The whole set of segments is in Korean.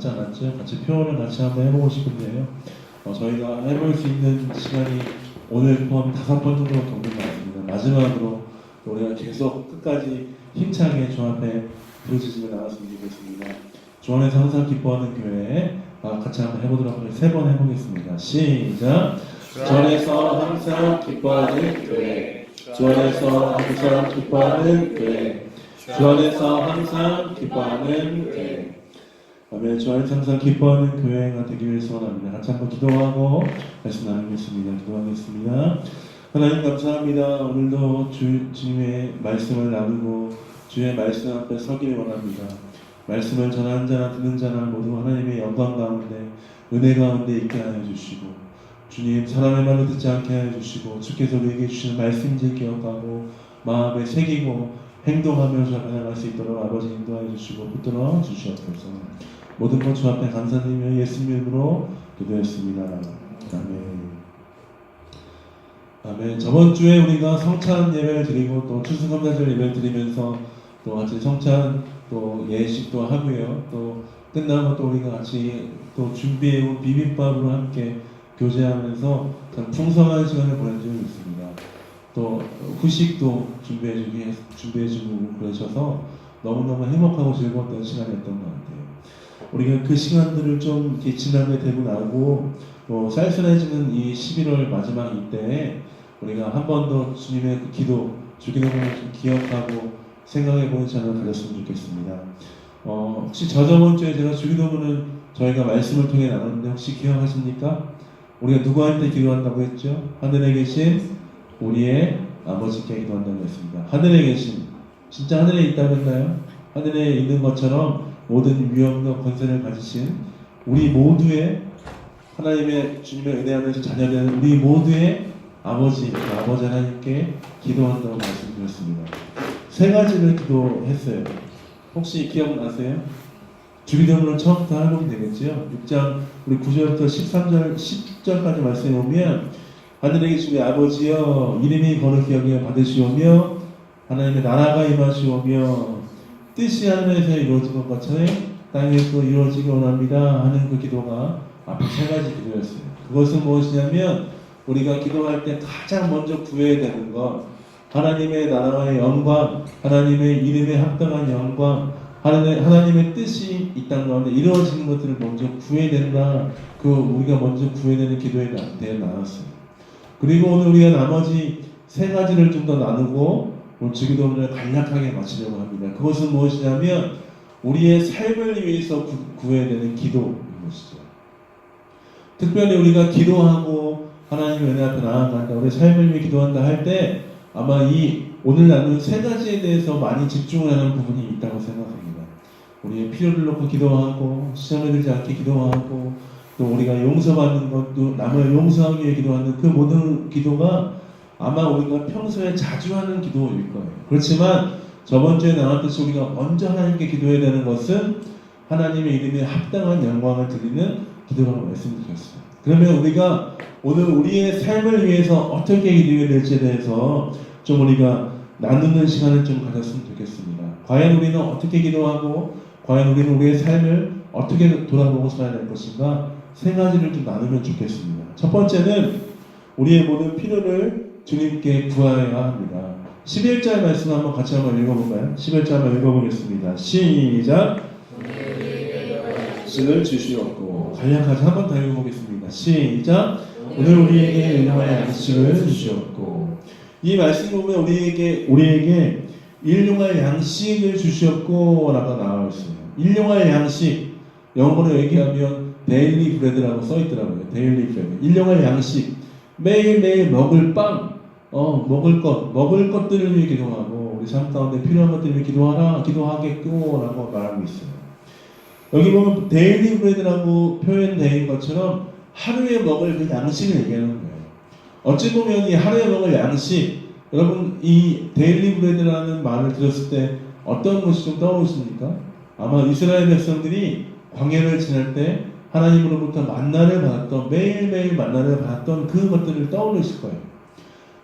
남지 않았죠. 같이 표현을 같이 한번 해보고 싶은데요. 저희가 해볼 수 있는 시간이 오늘 포함 5번 정도 겪는 것 같습니다. 마지막으로 우리가 계속 끝까지 힘차게 주 앞에 부르짖으며 나갔으면 좋겠습니다. 주 안에서 항상 기뻐하는 교회 같이 한번 해보도록 하겠습니다. 3번 해보겠습니다. 시작! 주 안에서 항상 기뻐하는 교회, 주 안에서 항상 기뻐하는 교회, 주 안에서 항상 기뻐하는 교회. 아멘. 주 안에서 항상 기뻐하는 교회가 되기 위해서 원합니다. 같이 한번 기도하고 말씀 나누겠습니다. 기도하겠습니다. 하나님 감사합니다. 오늘도 주님의 말씀을 나누고 주의 말씀 앞에 서기를 원합니다. 말씀을 전하는 자나 듣는 자나 모두 하나님의 영광 가운데 은혜 가운데 있게 하여 주시고 주님 사람의 말로 듣지 않게 하여 주시고 주께서 우리에게 주시는 말씀인지 기억하고 마음에 새기고 행동하며 주 앞에 나갈 수 있도록 아버지 인도하여 주시고 붙들어 주시옵소서. 모든 것 주 앞에 감사드리며 예수님 이름으로 기도했습니다. 아멘. 아멘. 저번 주에 우리가 성찬 예배를 드리고 또 추수감사절 예배를 드리면서 또 같이 성찬 또 예식도 하고요. 또 끝나고 또 우리가 같이 또 준비해온 비빔밥으로 함께 교제하면서 참 풍성한 시간을 보낸 적이 있습니다. 또 후식도 준비해주고 그러셔서 너무너무 행복하고 즐거웠던 시간이었던 것 같아요. 우리가 그 시간들을 좀 이렇게 지나게 되고 나고 또 쌀쌀해지는 이 11월 마지막 이때에 우리가 한 번 더 주님의 그 기도, 주기도문을 좀 기억하고 생각해보는 시간을 가졌으면 좋겠습니다. 혹시 저번 주에 제가 주기도문을 저희가 말씀을 통해 나눴는데 혹시 기억하십니까? 우리가 누구한테 기도한다고 했죠? 하늘에 계신 우리의 아버지께 기도한다고 했습니다. 하늘에 계신, 진짜 하늘에 있다고 했나요? 하늘에 있는 것처럼 모든 위엄과 권세를 가지신 우리 모두의 하나님의 주님의 은혜 안에서 자녀되는 우리 모두의 아버지 하나님께 기도한다고 말씀드렸습니다. 3가지를 기도했어요. 혹시 기억나세요? 주기도문을 처음부터 해보면 되겠죠? 6장 우리 9절부터 13절 10절까지 말씀해 보면 하늘에 계신 우리 아버지여 이름이 거룩히 여겨 받으시오며 하나님의 나라가 임하시오며 뜻이 하늘에서 이루어진 것 같이 땅에서 이루어지기 원합니다 하는 그 기도가 앞에 3가지 기도였어요. 그것은 무엇이냐면 우리가 기도할 때 가장 먼저 구해야 되는 것, 하나님의 나라의 영광, 하나님의 이름에 합당한 영광, 하나님의 뜻이 이 땅 가운데 이루어지는 것들을 먼저 구해야 된다. 우리가 먼저 구해야 되는 기도에 대해 나눴어요. 그리고 오늘 우리가 나머지 3가지를 좀 더 나누고 오늘 주기도문을 간략하게 마치려고 합니다. 그것은 무엇이냐면 우리의 삶을 위해서 구해야 되는 기도인 것이죠. 특별히 우리가 기도하고 하나님의 은혜 앞에 나아간다, 우리 삶을 위해 기도한다 할 때 아마 이 오늘 나눈 3가지에 대해서 많이 집중을 하는 부분이 있다고 생각합니다. 우리의 필요를 놓고 기도하고 시험에 들지 않게 기도하고 또 우리가 용서받는 것도 남을 용서하기 위해 기도하는 그 모든 기도가 아마 우리가 평소에 자주 하는 기도일 거예요. 그렇지만 저번 주에 나왔듯이 우리가 먼저 하나님께 기도해야 되는 것은 하나님의 이름에 합당한 영광을 드리는 기도라고 말씀드렸어요. 그러면 우리가 오늘 우리의 삶을 위해서 어떻게 기도해야 될지에 대해서 좀 우리가 나누는 시간을 좀 가졌으면 좋겠습니다. 과연 우리는 어떻게 기도하고 과연 우리는 우리의 삶을 어떻게 돌아보고 살아야 될 것인가 3가지를 좀 나누면 좋겠습니다. 첫 번째는 우리의 모든 필요를 주님께 구하여야 합니다. 11절 말씀 한번 같이 한번 읽어볼까요? 11절 한번 읽어보겠습니다. 시작! 양식을 주시옵고 간략하게 한 번 더 읽어보겠습니다. 시작! 오늘 우리에게 일용할 양식을 주시옵고. 이 말씀 보면 우리에게 일용할 양식을 주시옵고 라고 나와 있어요. 일용할 양식, 영어로 얘기하면 데일리 브레드라고 써 있더라고요. 데일리 브레드. 일용할 양식, 매일매일 먹을 빵, 먹을 것들을 위해 기도하고 우리 삶 가운데 필요한 것들을 위해 기도하겠고 라고 말하고 있어요. 여기 보면 데일리 브레드라고 표현되어 있는 것처럼 하루에 먹을 그 양식을 얘기하는 거예요. 어찌 보면 이 하루에 먹을 양식, 여러분 이 데일리 브레드라는 말을 들었을 때 어떤 것이 좀 떠오르십니까? 아마 이스라엘 백성들이 광야를 지날 때 하나님으로부터 만나를 받았던, 매일매일 만나를 받았던 그 것들을 떠올리실 거예요.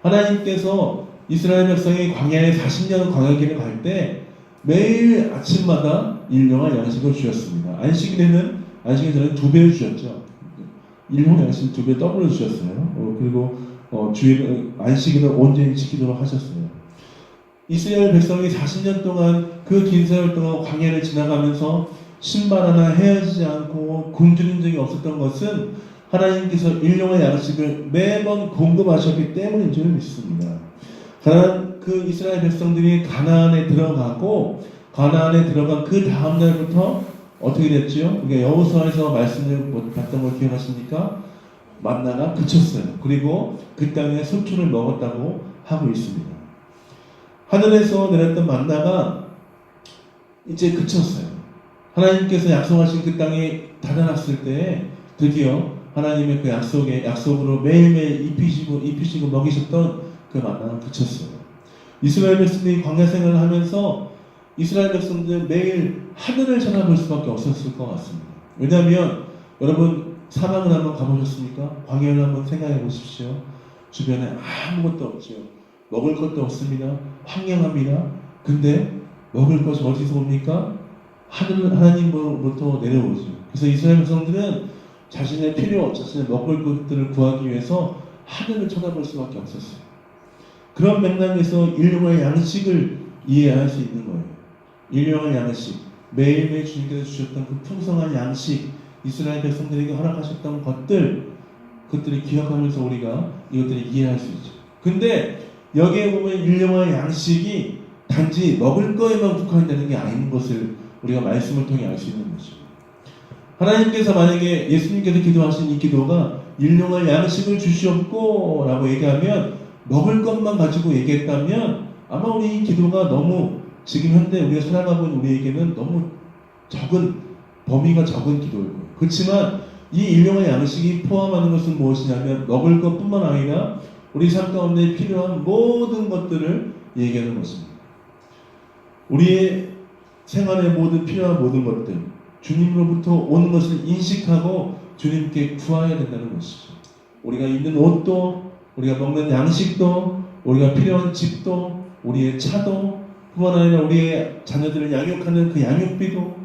하나님께서 이스라엘 백성이 광야에 40년 광야길을 갈 때 매일 아침마다 일용할 양식을 주셨습니다. 안식일에는 안식일 전에 2배 주셨죠. 일용 양식 2배 더블로 주셨어요. 그리고 주일 안식일을 온전히 지키도록 하셨어요. 이스라엘 백성이 40년 동안 그 긴 세월 동안 광야를 지나가면서 신발 하나 헤어지지 않고 굶주린 적이 없었던 것은 하나님께서 일용할 양식을 매번 공급하셨기 때문인 줄 믿습니다. 그 이스라엘 백성들이 가나안에 들어가고 가나안에 들어간 그 다음 날부터 어떻게 됐죠? 우리가 여호수아에서 말씀을 봤던 걸 기억하십니까? 만나가 그쳤어요. 그리고 그 땅에 소출을 먹었다고 하고 있습니다. 하늘에서 내렸던 만나가 이제 그쳤어요. 하나님께서 약속하신 그 땅에 다다랐을 때 드디어 하나님의 그 약속으로 매일매일 입히시고 먹이셨던 그 만나가 그쳤어요. 이스라엘 백성들이 광야 생활을 하면서 이스라엘 백성들은 매일 하늘을 쳐다볼 수밖에 없었을 것 같습니다. 왜냐하면 여러분 사막을 한번 가보셨습니까? 광야를 한번 생각해 보십시오. 주변에 아무것도 없죠. 먹을 것도 없습니다. 황량합니다. 근데 먹을 것이 어디서 옵니까? 하나님으로부터 내려오죠. 그래서 이스라엘 백성들은 자신의 자신의 먹을 것들을 구하기 위해서 하늘을 쳐다볼 수밖에 없었어요. 그런 맥락에서 일용할 양식을 이해할 수 있는 거예요. 일용할 양식, 매일매일 주님께서 주셨던 그 풍성한 양식, 이스라엘 백성들에게 허락하셨던 그것들을 기억하면서 우리가 이것들을 이해할 수 있죠. 근데 여기에 보면 일용할 양식이 단지 먹을 거에만 국한되는 게 아닌 것을 우리가 말씀을 통해 알 수 있는 것이죠. 하나님께서 만약에 예수님께서 기도하신 이 기도가 일용할 양식을 주시옵고 라고 얘기하면 먹을 것만 가지고 얘기했다면 아마 우리 이 기도가 너무 지금 현대 우리가 살아가고 있는 우리에게는 너무 범위가 적은 기도일 거예요. 그렇지만 이 일용할 양식이 포함하는 것은 무엇이냐면 먹을 것뿐만 아니라 우리 삶 가운데 필요한 모든 것들을 얘기하는 것입니다. 우리의 생활에 필요한 모든 것들, 주님으로부터 오는 것을 인식하고 주님께 구해야 된다는 것이죠. 우리가 입는 옷도, 우리가 먹는 양식도, 우리가 필요한 집도, 우리의 차도, 뿐만 아니라 우리의 자녀들을 양육하는 그 양육비도,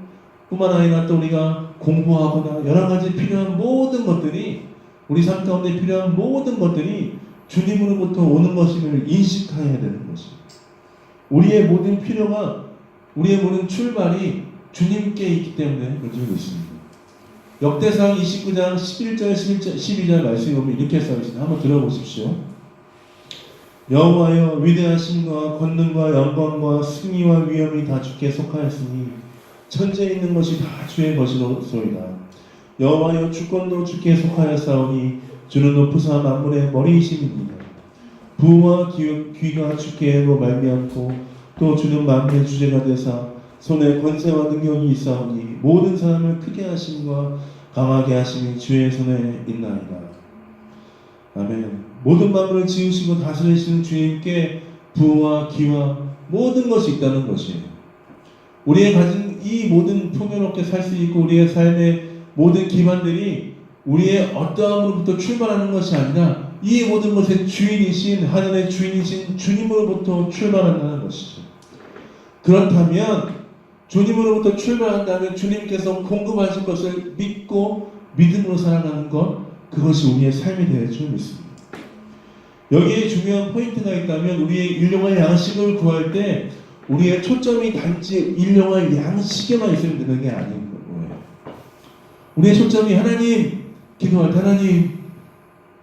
뿐만 아니라 또 우리가 공부하거나 여러 가지 필요한 모든 것들이, 우리 삶 가운데 필요한 모든 것들이 주님으로부터 오는 것임을 인식해야 되는 것입니다. 우리의 모든 필요가, 우리의 모든 출발이 주님께 있기 때문에 그렇게 믿습니다. 역대상 29장 11절, 12절 말씀에 보면 이렇게 써있습니다. 한번 들어보십시오. 여호와여 위대하심과 권능과 영광과 승리와 위엄이 다 주께 속하였으니 천지에 있는 것이 다 주의 것이로소이다. 여호와여 주권도 주께 속하였사오니 주는 높으사 만물의 머리이심입니다. 부와 귀가 주께로 말미암고 또 주는 만물의 주제가 되사 손에 권세와 능력이 있사오니 모든 사람을 크게 하심과 강하게 하심이 주의 손에 있나이다. 아멘. 모든 만물을 지으시고 다스리시는 주님께 부와 기와 모든 것이 있다는 것이에요. 우리의 가진 이 모든 풍요롭게 살 수 있고 우리의 삶의 모든 기반들이 우리의 어떠함으로부터 출발하는 것이 아니라 이 모든 것의 주인이신 하늘의 주인이신 주님으로부터 출발한다는 것이죠. 그렇다면 주님으로부터 출발한다면 주님께서 공급하신 것을 믿고 믿음으로 살아가는 것, 그것이 우리의 삶이 되어 줄 믿습니다. 여기에 중요한 포인트가 있다면 우리의 일용할 양식을 구할 때 우리의 초점이 단지 일용할 양식에만 있으면 되는 게 아닌 거예요. 우리의 초점이 하나님, 기도할 때 하나님,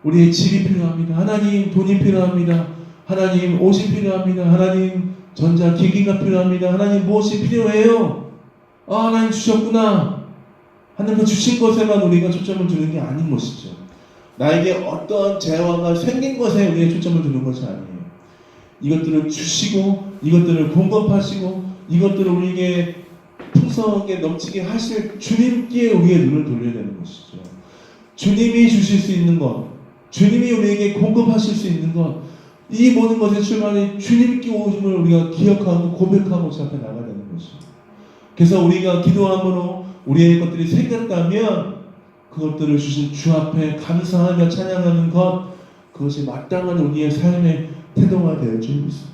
우리의 집이 필요합니다. 하나님, 돈이 필요합니다. 하나님, 옷이 필요합니다. 하나님, 전자기기가 필요합니다. 하나님, 무엇이 필요해요? 하나님 주셨구나. 하나님 주신 것에만 우리가 초점을 두는 게 아닌 것이죠. 나에게 어떠한 재화가 생긴 것에 우리의 초점을 두는 것이 아니에요. 이것들을 주시고 이것들을 공급하시고 이것들을 우리에게 풍성하게 넘치게 하실 주님께 우리의 눈을 돌려야 되는 것이죠. 주님이 주실 수 있는 것, 주님이 우리에게 공급하실 수 있는 것, 이 모든 것의 출발이 주님께 오심을 우리가 기억하고 고백하고 그 앞에 나가야 되는 것이죠. 그래서 우리가 기도함으로 우리의 것들이 생겼다면 그것들을 주신 주 앞에 감사하며 찬양하는 것, 그것이 마땅한 우리의 삶의 태도가 되어 줄 믿습니다.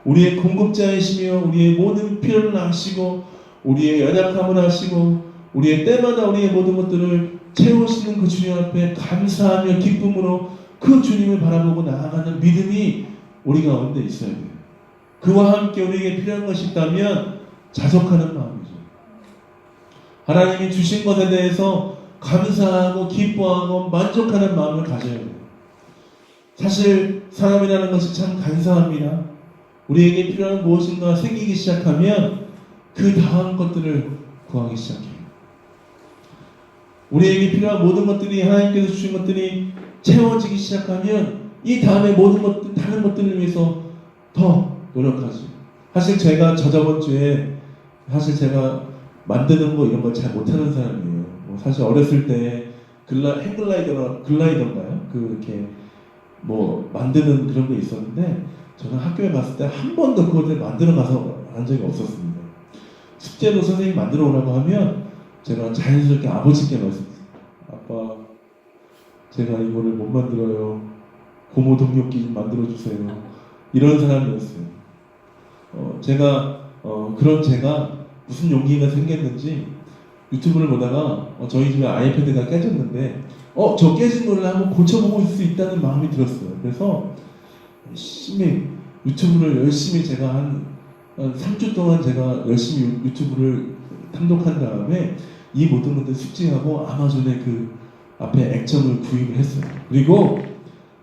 우리의 공급자이시며 우리의 모든 필요를 아시고 우리의 연약함을 아시고 우리의 때마다 우리의 모든 것들을 채우시는 그 주님 앞에 감사하며 기쁨으로 그 주님을 바라보고 나아가는 믿음이 우리 가운데 있어야 돼요. 그와 함께 우리에게 필요한 것이 있다면 자족하는 마음이죠. 하나님이 주신 것에 대해서 감사하고 기뻐하고 만족하는 마음을 가져야 돼요. 사실 사람이라는 것이 참 간사합니다. 우리에게 필요한 무엇인가 생기기 시작하면 그 다음 것들을 구하기 시작해요. 우리에게 필요한 모든 것들이 하나님께서 주신 것들이 채워지기 시작하면 이 다음에 모든 것들, 다른 것들을 위해서 더 노력하죠. 사실 제가 저번 주에 사실 제가 만드는 거 이런 걸 잘 못하는 사람이에요. 사실 어렸을 때 글라이더인가요? 이렇게 만드는 그런 게 있었는데 저는 학교에 갔을 때 한 번도 그것을 만들어 가서 한 적이 없었습니다. 숙제로 선생님이 만들어 오라고 하면 제가 자연스럽게 아버지께 말씀드렸어요. 아빠, 제가 이거를 못 만들어요. 고무 동력기 좀 만들어주세요. 이런 사람이었어요. 제가 무슨 용기가 생겼는지 유튜브를 보다가 저희 집에 아이패드가 깨졌는데 저 깨진 거를 한번 고쳐보고 있을 수 있다는 마음이 들었어요. 그래서 열심히 유튜브를 열심히 제가 한 3주 동안 제가 열심히 유튜브를 탐독한 다음에 이 모든 것들 숙지하고 아마존에 그 앞에 액정을 구입을 했어요. 그리고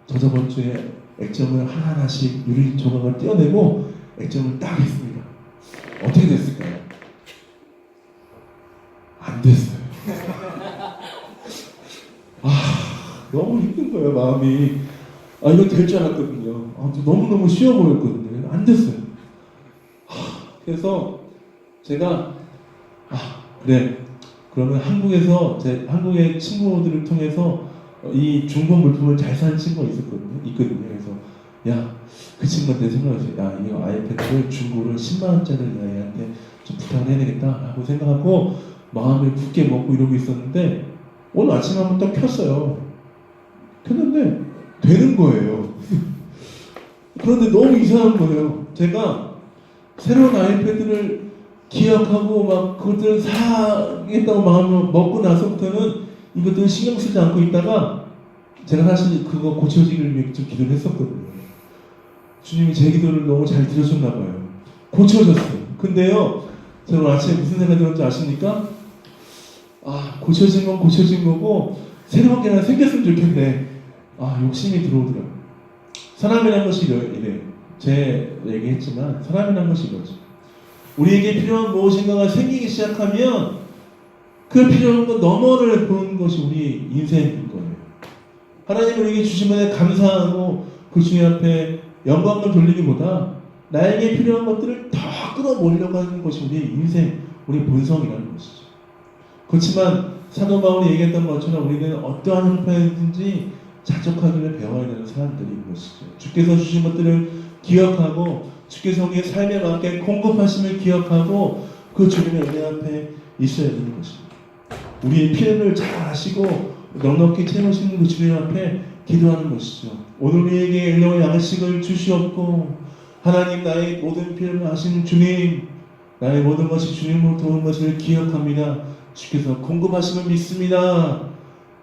저번 주에 액정을 하나하나씩 유리 조각을 떼어내고 액정을 딱 했습니다. 어떻게 됐을까요? 안 됐어요. 너무 힘든 거예요, 마음이. 이거 될 줄 알았거든요. 너무너무 쉬워 보였거든요. 안 됐어요. 그래서 제가 그래, 그러면 한국의 친구들을 통해서 이 중고 물품을 잘 사는 친구가 있거든요. 그래서 그 친구한테 생각했어요. 이거 아이패드를 중고를 10만 원짜리를 얘한테 좀 부탁을 해야 되겠다 하고 생각하고 마음을 굳게 먹고 이러고 있었는데 오늘 아침에 한번 딱 켰어요. 켰는데 되는 거예요. 그런데 너무 이상한 거예요. 제가 새로운 아이패드를 기억하고 막 그것들을 사겠다고 마음을 먹고 나서부터는 이것들을 신경 쓰지 않고 있다가 제가 사실 그거 고쳐지기를 위해 좀 기도를 했었거든요. 주님이 제 기도를 너무 잘 들으셨나 봐요. 고쳐졌어요. 근데요, 저는 아침에 무슨 생각이 들었는지 아십니까? 고쳐진 건 고쳐진 거고 새로운 게 하나 생겼으면 좋겠네. 욕심이 들어오더라고요. 사람이란 것이 이래요. 제 얘기했지만 사람이란 것이 이거죠. 우리에게 필요한 무엇인가가 생기기 시작하면 그 필요한 것 너머를 보는 것이 우리 인생인 거예요. 하나님 우리에게 주신 것에 감사하고 그 주님 앞에 영광을 돌리기보다 나에게 필요한 것들을 더 끌어모으려고 하는 것이 우리의 인생, 우리 본성이라는 것이죠. 그렇지만 사도 바울이 얘기했던 것처럼 우리는 어떠한 형편이든지 자족하기를 배워야 되는 사람들인 것이죠. 주께서 주신 것들을 기억하고 주께서 우리의 삶에 맞게 공급하심을 기억하고 그 주님의 은혜 앞에 있어야 되는 것입니다. 우리의 필요를 잘 아시고 넉넉히 채우시는 그 주님 앞에 기도하는 것이죠. 오늘 우리에게 일용할 양식을 주시옵고 하나님 나의 모든 필요를 아시는 주님, 나의 모든 것이 주님으로부터 오는 것을 기억합니다. 주께서 공급하심을 믿습니다.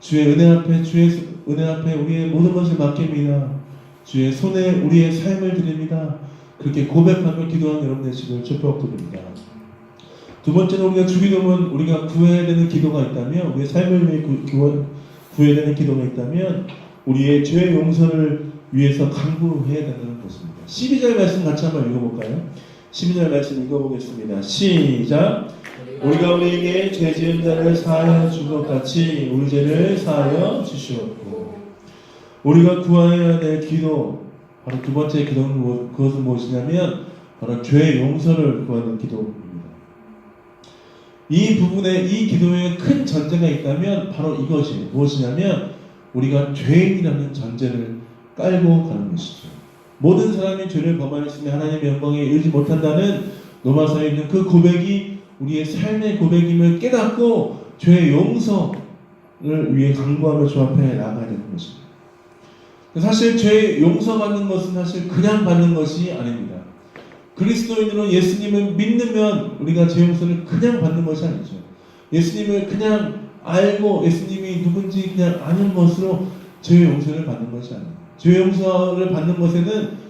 주의 은혜 앞에 우리의 모든 것을 맡깁니다. 주의 손에 우리의 삶을 드립니다. 그렇게 고백하며 기도하는 여러분 되시길 축복드립니다. 두 번째는 우리가 주기도문, 우리가 구해야 되는 기도가 있다면, 우리의 삶을 위해 구해야 되는 기도가 있다면 우리의 죄 용서를 위해서 간구해야 된다는 것입니다. 12절 말씀 같이 한번 읽어볼까요? 12절 말씀 읽어보겠습니다. 시작! 우리가 우리에게 죄 지은 자를 사하여 준 것 같이 우리 죄를 사하여 주시옵고. 우리가 구해야 될 기도, 바로 두 번째 기도는 그것은 무엇이냐면 바로 죄 용서를 구하는 기도입니다. 이 부분에, 이 기도에 큰 전제가 있다면 바로 이것이 무엇이냐면 우리가 죄인이라는 전제를 깔고 가는 것이죠. 모든 사람이 죄를 범하였으며 하나님의 영광에 이르지 못한다는 로마서에 있는 그 고백이 우리의 삶의 고백임을 깨닫고 죄의 용서를 위해 간구하며 주 앞에 나아가야 되는 것입니다. 사실 죄 용서받는 것은 사실 그냥 받는 것이 아닙니다. 그리스도인으로 예수님을 믿으면 우리가 죄 용서를 그냥 받는 것이 아니죠. 예수님을 그냥 알고 예수님이 누군지 그냥 아는 것으로 죄 용서를 받는 것이 아니에요. 죄 용서를 받는 것에는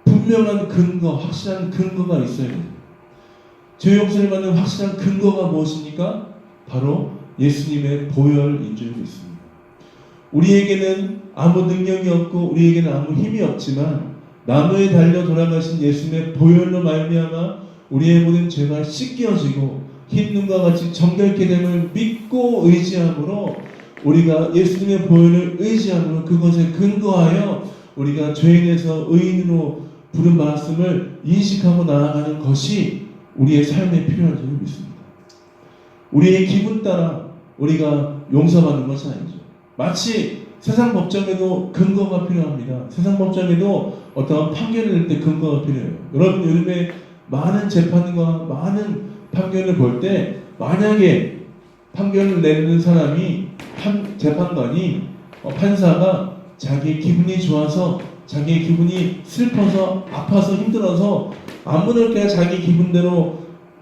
분명한 근거, 확실한 근거가 있어야 돼요. 죄 용서를 받는 확실한 근거가 무엇입니까? 바로 예수님의 보혈인 줄 믿습니다. 우리에게는 아무 능력이 없고 우리에게는 아무 힘이 없지만 나무에 달려 돌아가신 예수님의 보혈로 말미암아 우리의 모든 죄가 씻겨지고 흰 눈과 같이 정결케 됨을 믿고 의지함으로 우리가 예수님의 보혈을 의지함으로 그것에 근거하여 우리가 죄인에서 의인으로 부름받았음을 인식하고 나아가는 것이 우리의 삶에 필요한 줄 믿습니다. 우리의 기분 따라 우리가 용서받는 것이 아니죠. 마치 세상 법정에도 근거가 필요합니다. 세상 법정에도 어떠한 판결을 낼 때 근거가 필요해요. 여러분 요즘에 많은 재판과 많은 판결을 볼 때 만약에 판결을 내는 사람이 재판관이 판사가 자기의 기분이 좋아서 자기의 기분이 슬퍼서 아파서 힘들어서 아무렇게나 자기 기분대로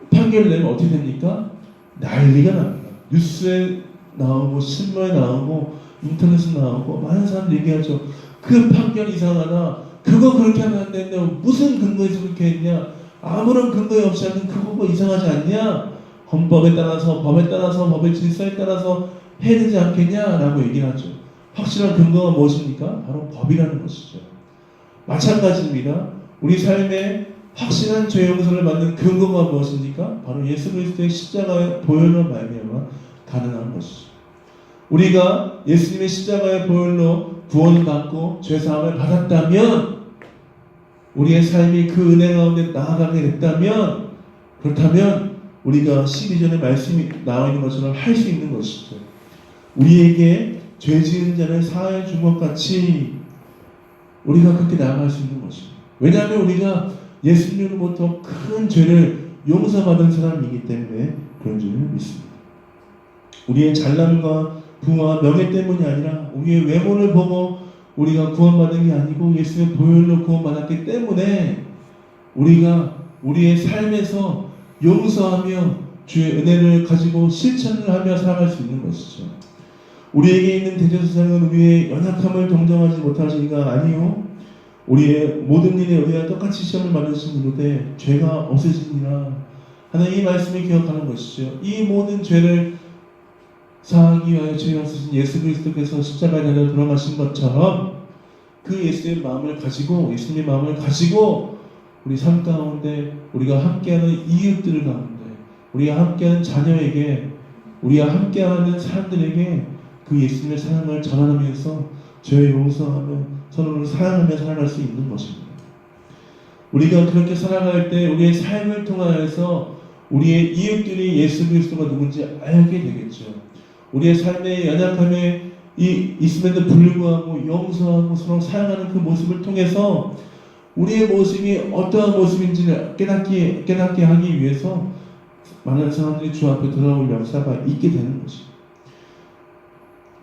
판결을 내면 어떻게 됩니까? 난리가 납니다. 뉴스에 나오고 신문에 나오고 인터넷에 나오고 많은 사람들이 얘기하죠. 그 판결 이상하다. 그거 그렇게 하면 안 되는데 무슨 근거에서 그렇게 했냐. 아무런 근거 없이 하는 그거 이상하지 않냐. 헌법에 따라서 법에 따라서 법의 질서에 따라서 해야 되지 않겠냐라고 얘기를 하죠. 확실한 근거가 무엇입니까? 바로 법이라는 것이죠. 마찬가지입니다. 우리 삶에 확실한 죄 용서를 받는 근거가 무엇입니까? 바로 예수 그리스도의 십자가의 보혈로 말미암아 가능한 것이죠. 우리가 예수님의 십자가의 보혈로 구원을 받고 죄 사함을 받았다면 우리의 삶이 그 은혜 가운데 나아가게 됐다면 그렇다면 우리가 12절의 말씀이 나와 있는 것처럼 할 수 있는 것이죠. 우리에게 죄 지은 자를 사하여 준 것 같이 우리가 그렇게 나아갈 수 있는 것입니다. 왜냐하면 우리가 예수님으로부터 큰 죄를 용서받은 사람이기 때문에 그런 줄 믿습니다. 우리의 잘남과 부와 명예 때문이 아니라 우리의 외모를 보고 우리가 구원받은 게 아니고 예수의 보혈로 구원받았기 때문에 우리가 우리의 삶에서 용서하며 주의 은혜를 가지고 실천을 하며 살아갈 수 있는 것이죠. 우리에게 있는 대제사장은 우리의 연약함을 동정하지 못하시니가 아니요 우리의 모든 일에 의하여 똑같이 시험을 받으신 이르되 죄가 없으시니라 하는 이 말씀을 기억하는 것이죠. 이 모든 죄를 사하기 위하여 죄가 없으신 예수 그리스도께서 십자가에 달려 돌아가신 것처럼 그 예수의 마음을 가지고 예수님의 마음을 가지고 우리 삶 가운데 우리가 함께하는 이웃들 가운데 우리가 함께하는 자녀에게 우리가 함께하는 사람들에게 그 예수님의 사랑을 전하면서 죄를 용서하며 서로를 사랑하며 살아갈 수 있는 것입니다. 우리가 그렇게 살아갈 때 우리의 삶을 통하여서 우리의 이웃들이 예수 그리스도가 누군지 알게 되겠죠. 우리의 삶의 연약함에 있음에도 불구하고 용서하고 서로 사랑하는 그 모습을 통해서 우리의 모습이 어떠한 모습인지를 깨닫게 하기 위해서 많은 사람들이 주 앞에 돌아올 역사가 있게 되는 것입니다.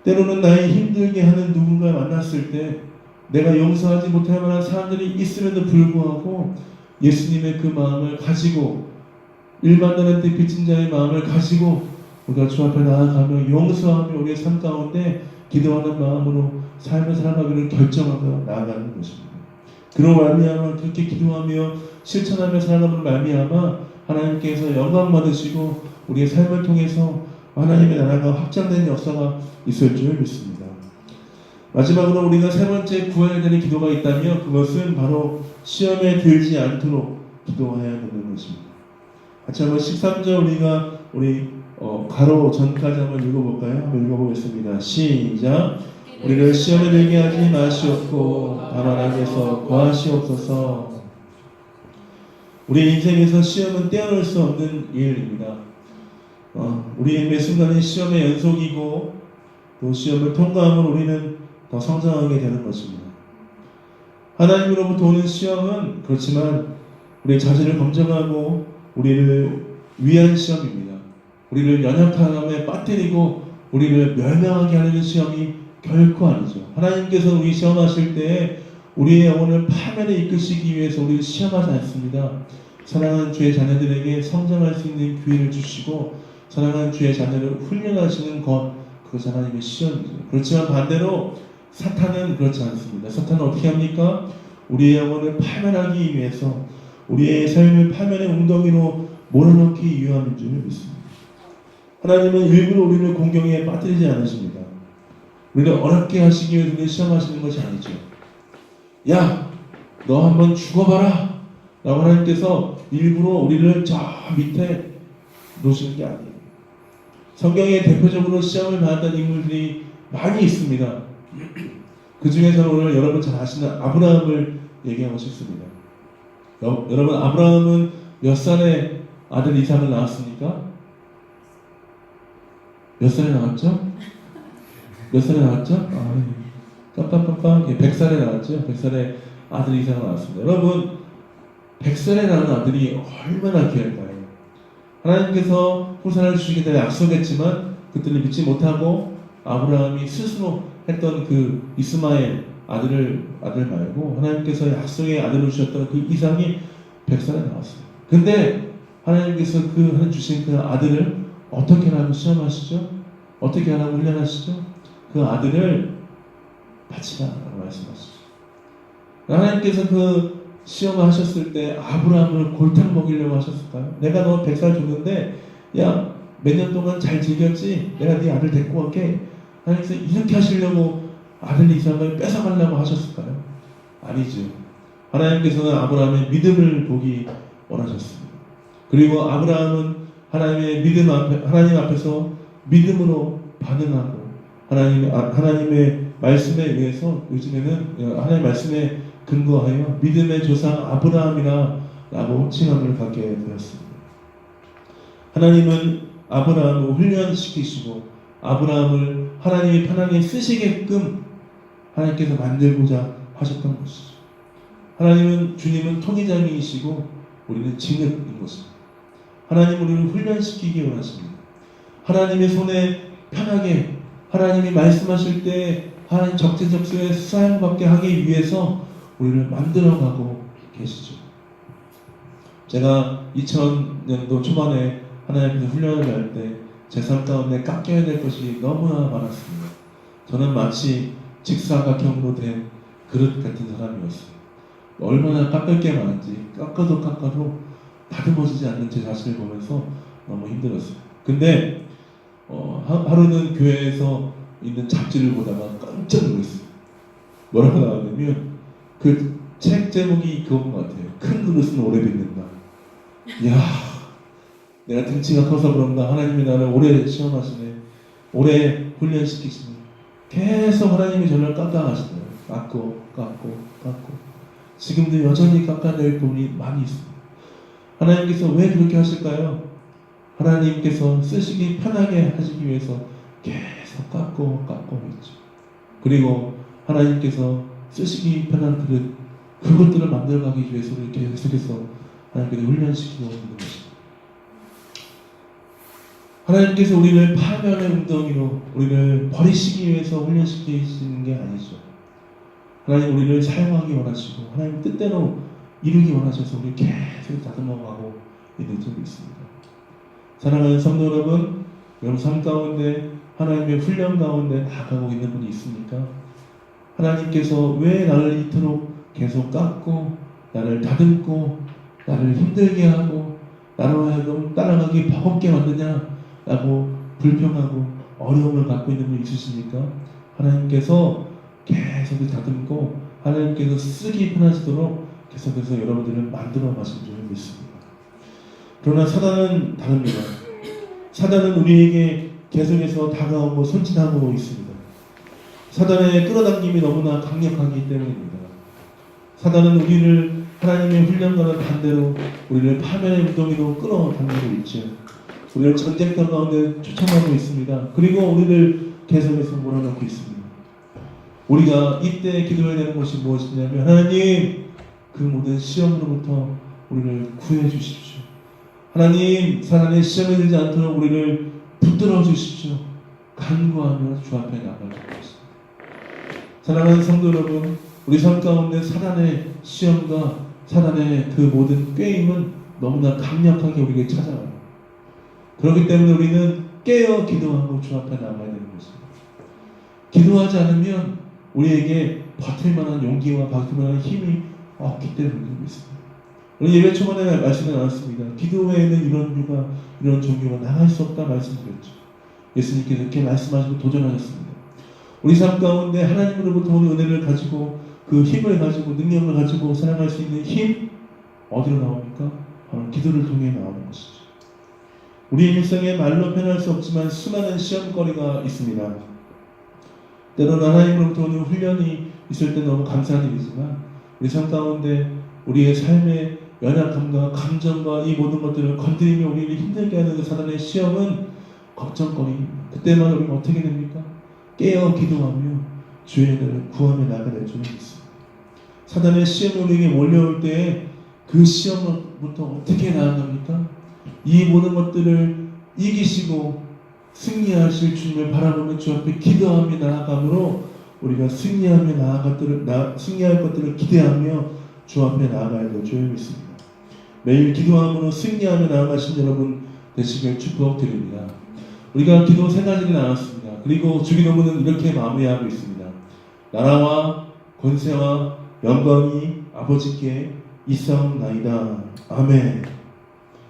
때로는 나의 힘들게 하는 누군가를 만났을 때 내가 용서하지 못할 만한 사람들이 있음에도 불구하고 예수님의 그 마음을 가지고 일만나는 때 빚진 자의 마음을 가지고 우리가 주 앞에 나아가며 용서하며 우리의 삶 가운데 기도하는 마음으로 삶을 살아가기를 결정하며 나아가는 것입니다. 그런 말미암아 그렇게 기도하며 실천하며 살아가는 말미암아 하나님께서 영광 받으시고 우리의 삶을 통해서 하나님의 나라가 확장되는 역사가 있을 줄 믿습니다. 마지막으로 우리가 세 번째 구해야 되는 기도가 있다면 그것은 바로 시험에 들지 않도록 기도해야 되는 것입니다. 같이 한번 13절 우리 가로 전까지 한번 읽어볼까요? 한번 읽어보겠습니다. 시작. 우리를 시험에 들게 하지 마시옵고 다만 악에서 구하시옵소서. 우리 인생에서 시험은 떼어놓을 수 없는 일입니다. 우리의 매 순간이 시험의 연속이고 또 시험을 통과하면 우리는 더 성장하게 되는 것입니다. 하나님으로부터 오는 시험은 그렇지만 우리의 자질을 검증하고 우리를 위한 시험입니다. 우리를 연약함에 빠뜨리고 우리를 멸망하게 하는 시험이 결코 아니죠. 하나님께서 우리 시험하실 때 우리의 영혼을 파멸에 이끄시기 위해서 우리를 시험하지 않습니다. 사랑하는 주의 자녀들에게 성장할 수 있는 기회를 주시고 사랑하는 주의 자녀를 훈련하시는 것, 그것이 하나님의 시험이죠. 그렇지만 반대로 사탄은 그렇지 않습니다. 사탄은 어떻게 합니까? 우리의 영혼을 파멸하기 위해서 우리의 삶을 파멸의 웅덩이로 몰아넣기 위함인 줄 믿습니다. 하나님은 일부러 우리를 공경에 빠뜨리지 않으십니다. 우리를 어렵게 하시기 위해 우리를 시험하시는 것이 아니죠. 야, 너 한번 죽어봐라 라고 하나님께서 일부러 우리를 저 밑에 놓으시는 게 아니에요. 성경에 대표적으로 시험을 받았던 인물들이 많이 있습니다. 그 중에서는 오늘 여러분 잘 아시는 아브라함을 얘기하고 싶습니다. 여러분, 아브라함은 몇 살에 아들 이삭을 낳았습니까? 몇 살에 낳았죠? 몇 살에 낳았죠? 깜빡깜빡 100살에 낳았죠? 100살에 아들 이삭을 낳았습니다. 여러분, 100살에 낳은 아들이 얼마나 귀할까요? 하나님께서 후손을 주시겠다 약속했지만 그들을 믿지 못하고 아브라함이 스스로 했던 그 이스마엘 아들 말고 하나님께서 약속의 아들을 주셨던 그 이삭이 100살에 나왔어요. 근데 하나님께서 그 주신 그 아들을 어떻게 하라고 시험하시죠? 어떻게 하라고 훈련하시죠? 그 아들을 바치라라고 말씀하시죠. 하나님께서 그 시험을 하셨을 때 아브라함을 골탕 먹이려고 하셨을까요? 내가 너 100살 줬는데 야, 몇 년 동안 잘 즐겼지? 내가 네 아들 데리고 갈게. 하나님께서 이렇게 하시려고 아들 이삭을 뺏어가려고 하셨을까요? 아니죠. 하나님께서는 아브라함의 믿음을 보기 원하셨습니다. 그리고 아브라함은 하나님 앞에서 믿음으로 반응하고 하나님의 말씀에 의해서 요즘에는 하나님의 말씀에 근거하여 믿음의 조상 아브라함이라고 칭함을 받게 되었습니다. 하나님은 아브라함을 훈련시키시고 아브라함을 하나님이 편하게 쓰시게끔 하나님께서 만들고자 하셨던 것이죠. 주님은 통의장이시고 우리는 진흙인 것입니다. 하나님 우리를 훈련시키기 원하십니다. 하나님의 손에 편하게 하나님이 말씀하실 때 하나님 적재적소에 사용받게 하기 위해서 우리를 만들어가고 계시죠. 제가 2000년도 초반에 하나님께서 훈련을 할 때 제 삶 가운데 깎여야 될 것이 너무나 많았습니다. 저는 마치 직사각형으로 된 그릇 같은 사람이었어요. 얼마나 깎을 게 많은지 깎아도 다듬어지지 않는 제 자신을 보면서 너무 힘들었어요. 근데 하루는 교회에서 있는 잡지를 보다가 깜짝 놀랐어요. 뭐라고 나왔냐면 그 책 제목이 그건 것 같아요. 큰 그릇은 오래 빚는다. 이야, 내가 등치가 커서 그런가 하나님이 나를 오래 시험하시네, 오래 훈련시키시네. 계속 하나님이 저를 깎아가시네요. 깎고 지금도 여전히 깎아낼 부분이 많이 있습니다. 하나님께서 왜 그렇게 하실까요? 하나님께서 쓰시기 편하게 하시기 위해서 계속 깎고 있죠. 그리고 하나님께서 쓰시기 편한 그것들을 만들어가기 위해서 이렇게 계속해서 하나님께서 훈련시키고 있는 것입니다. 하나님께서 우리를 파멸의 웅덩이로 우리를 버리시기 위해서 훈련시키시는 게 아니죠. 하나님 우리를 사용하기 원하시고 하나님 뜻대로 이루기 원하셔서 우리 계속 다듬어가고 있는 점이 있습니다. 사랑하는 성도 여러분, 여러분 삶 가운데 하나님의 훈련 가운데 나아가고 있는 분이 있습니까? 하나님께서 왜 나를 이토록 계속 깎고 나를 다듬고 나를 힘들게 하고 나로 하여금 따라가기 버겁게 만드냐라고 불평하고 어려움을 갖고 있는 분이 있으십니까? 하나님께서 계속 다듬고 하나님께서 쓰기 편하시도록 계속해서 여러분들을 만들어 가신 줄 믿습니다. 그러나 사단은 다릅니다. 사단은 우리에게 계속해서 다가오고 손짓하고 있습니다. 사단의 끌어당김이 너무나 강력하기 때문입니다. 사단은 우리를 하나님의 훈련과는 반대로 우리를 파멸의 웅덩이로 끌어당기고 있죠. 우리를 전쟁터 가운데 초청하고 있습니다. 그리고 우리를 계속해서 몰아넣고 있습니다. 우리가 이때 기도해야 되는 것이 무엇이냐면 하나님, 그 모든 시험으로부터 우리를 구해 주십시오. 하나님, 사단의 시험에 들지 않도록 우리를 붙들어 주십시오. 간구하며 주 앞에 나갈 것입니다. 사랑하는 성도 여러분, 우리 삶 가운데 사단의 시험과 사단의 그 모든 꾀임은 너무나 강력하게 우리에게 찾아와요. 그렇기 때문에 우리는 깨어 기도하고 주 앞에 나가야 되는 것입니다. 기도하지 않으면 우리에게 버틸 만한 용기와 버틸 만한 힘이 없기 때문에 있습니다. 우리 예배 초반에 말씀을 나눴습니다. 기도 외에는 이런 종교가 나갈 수 없다 말씀드렸죠. 예수님께서 이렇게 말씀하시고 도전하셨습니다. 우리 삶 가운데 하나님으로부터 오는 은혜를 가지고 그 힘을 가지고 능력을 가지고 살아갈 수 있는 힘 어디로 나옵니까? 바로 기도를 통해 나오는 것이죠. 우리의 일상에 말로 표현할 수 없지만 수많은 시험거리가 있습니다. 때로는 하나님으로부터 오는 훈련이 있을 때 너무 감사한 일이지만 우리 삶 가운데 우리의 삶의 연약함과 감정과 이 모든 것들을 건드리며 우리를 힘들게 하는 그 사단의 시험은 걱정거리입니다. 그때만 우리는 어떻게 됩니까? 깨어 기도하며 주의 은혜를 구하며 나아가야 될 줄을 믿습니다. 사단의 시험이 우리에게 몰려올 때 그 시험부터 어떻게 나아갑니까? 이 모든 것들을 이기시고 승리하실 주님을 바라보며 주 앞에 기도하며 나아감으로 우리가 승리할 것들을 기대하며 주 앞에 나아가야 될 줄 믿습니다. 매일 기도함으로 승리하며 나아가신 여러분 되시길 축복드립니다. 우리가 기도 세 가지를 나눴습니다. 그리고 주기도문은 이렇게 마무리하고 있습니다. 나라와 권세와 영광이 아버지께 있사옵나이다. 아멘.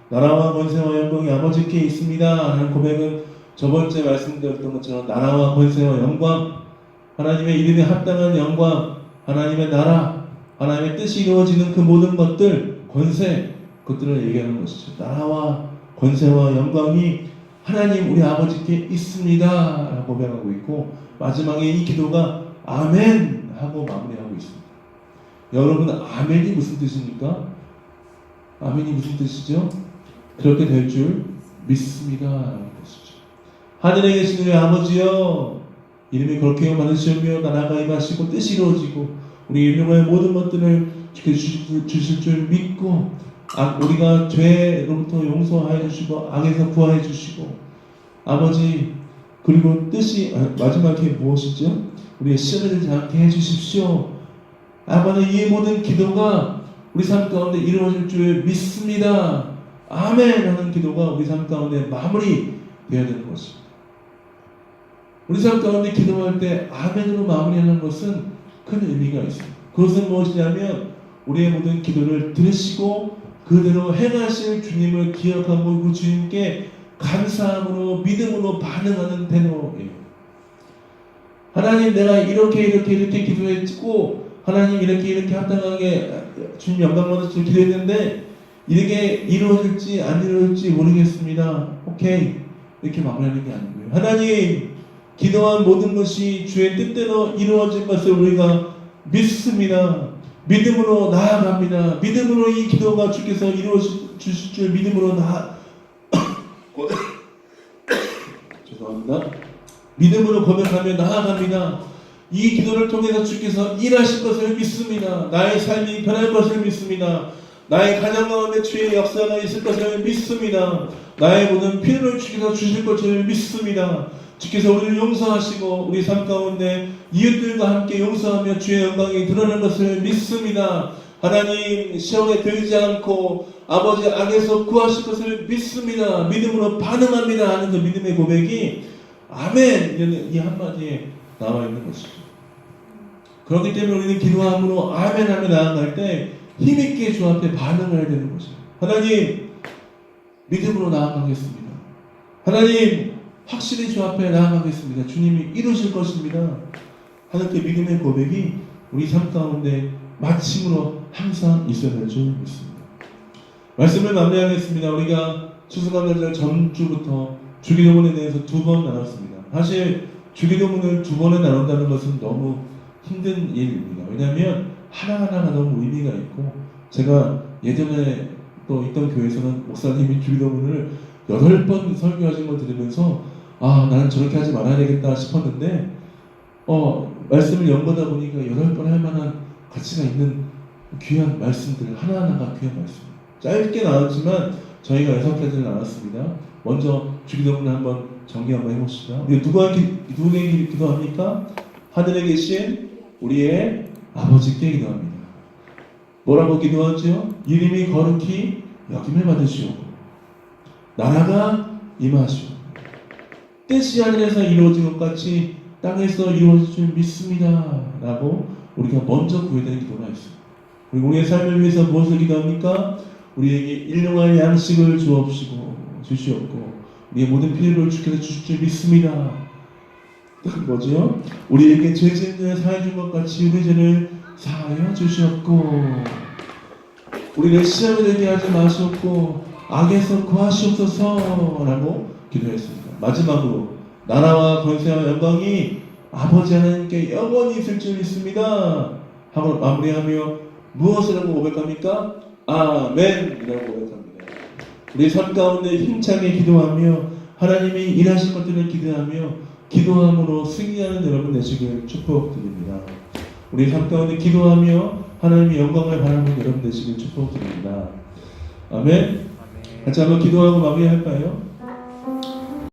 나라와 권세와 영광이 아버지께 있습니다 하는 고백은 저번주에 말씀드렸던 것처럼 나라와 권세와 영광, 하나님의 이름에 합당한 영광, 하나님의 나라, 하나님의 뜻이 이루어지는 그 모든 것들, 권세, 그것들을 얘기하는 것이죠. 나라와 권세와 영광이 하나님 우리 아버지께 있습니다 라고 고백하고 있고, 마지막에 이 기도가 아멘 하고 마무리하고 있습니다. 여러분, 아멘이 무슨 뜻입니까? 아멘이 무슨 뜻이죠? 그렇게 될 줄 믿습니다 라는 것이죠. 하늘에 계신 우리 아버지여, 이름이 그렇게 많으시오며 나라가 임하시고 뜻이 이루어지고 우리 인류의 모든 것들을 주실 줄 믿고, 우리가 죄로부터 용서하여 주시고 악에서 구하여 주시고, 아버지, 그리고 뜻이 마지막에 무엇이죠? 우리의 시험에 들지 않게 해주십시오. 아버지, 이 모든 기도가 우리 삶 가운데 이루어질 줄 믿습니다. 아멘 하는 기도가 우리 삶 가운데 마무리 되어야 되는 것입니다. 우리 삶 가운데 기도할 때 아멘으로 마무리하는 것은 큰 의미가 있습니다. 그것은 무엇이냐면 우리의 모든 기도를 들으시고 그대로 행하실 주님을 기억하고 그 주님께 감사함으로 믿음으로 반응하는 태도예요. 하나님, 내가 이렇게 기도했고 하나님 이렇게 합당하게 주님 영광 받으시고 기도했는데 이렇게 이루어질지 안 이루어질지 모르겠습니다. 오케이, 이렇게 마무리하는 게 아니고요. 하나님, 기도한 모든 것이 주의 뜻대로 이루어질 것을 우리가 믿습니다. 믿음으로 나아갑니다. 믿음으로 이 기도가 주께서 이루어 주실 줄 믿음으로 죄송합니다. 믿음으로 고백하며 나아갑니다. 이 기도를 통해서 주께서 일하실 것을 믿습니다. 나의 삶이 변할 것을 믿습니다. 나의 가정 가운데 주의 역사가 있을 것을 믿습니다. 나의 모든 필요를 주께서 주실 것을 믿습니다. 주께서 우리를 용서하시고 우리 삶 가운데 이웃들과 함께 용서하며 주의 영광이 드러나는 것을 믿습니다. 하나님, 시험에 들지 않고 아버지 악에서 구하실 것을 믿습니다. 믿음으로 반응합니다 하는 그 믿음의 고백이 아멘, 이 한마디에 나와 있는 것이죠. 그렇기 때문에 우리는 기도함으로 아멘 하며 나아갈 때 힘있게 주 앞에 반응을 해야 되는 것이죠. 하나님, 믿음으로 나아가겠습니다. 하나님, 확실히 주 앞에 나아가겠습니다. 주님이 이루실 것입니다 하는 그 믿음의 고백이 우리 삶 가운데 마침으로 항상 있어야 될 줄 믿습니다. 말씀을 마무리하겠습니다. 우리가 추수감사절 전주부터 주기도문에 대해서 2번 나눴습니다. 사실 주기도문을 2번에 나눈다는 것은 너무 힘든 일입니다. 왜냐하면 하나하나가 너무 의미가 있고, 제가 예전에 또 있던 교회에서는 목사님이 주기도문을 8번 설교하신 걸 들으면서 나는 저렇게 하지 말아야 되겠다 싶었는데 말씀을 연거다 보니까 8번 할 만한 가치가 있는 귀한 말씀들, 하나하나가 귀한 말씀. 짧게 나왔지만 저희가 6가지를 나눴습니다. 먼저 주기도문을 한번 정리 한번 해봅시다. 우리 누구에게 기도합니까? 하늘에 계신 우리의 아버지께 기도합니다. 뭐라고 기도하죠? 이름이 거룩히 여김을 받으시오고 나라가 임하시오. 뜻이 하늘에서 이루어진 것 같이 땅에서 이루어질 줄 믿습니다. 라고 우리가 먼저 구해야 되는 기도가 있습니다. 그리고 우리의 삶을 위해서 무엇을 기도합니까? 우리에게 일용할 양식을 주시옵고 우리의 모든 필요를 주께서 주실 줄 믿습니다. 뭐지요? 우리에게 죄 짓는 사해 준 것 같이 우리 죄를 사하여 주시옵고 우리를 시험에 들게 하지 마시옵고 악에서 구하시옵소서라고 기도했습니다. 마지막으로 나라와 권세와 영광이 아버지 하나님께 영원히 있을 줄 믿습니다 하고 마무리하며 무엇이라고 고백합니까? 아멘이라고 고백합니다. 우리 삶 가운데 힘차게 기도하며 하나님이 일하실 것들을 기대하며 기도함으로 승리하는 여러분 되시길 축복드립니다. 우리 삶 가운데 기도하며 하나님의 영광을 바라보는 여러분 되시길 축복드립니다. 아멘. 같이 한번 기도하고 마무리할까요?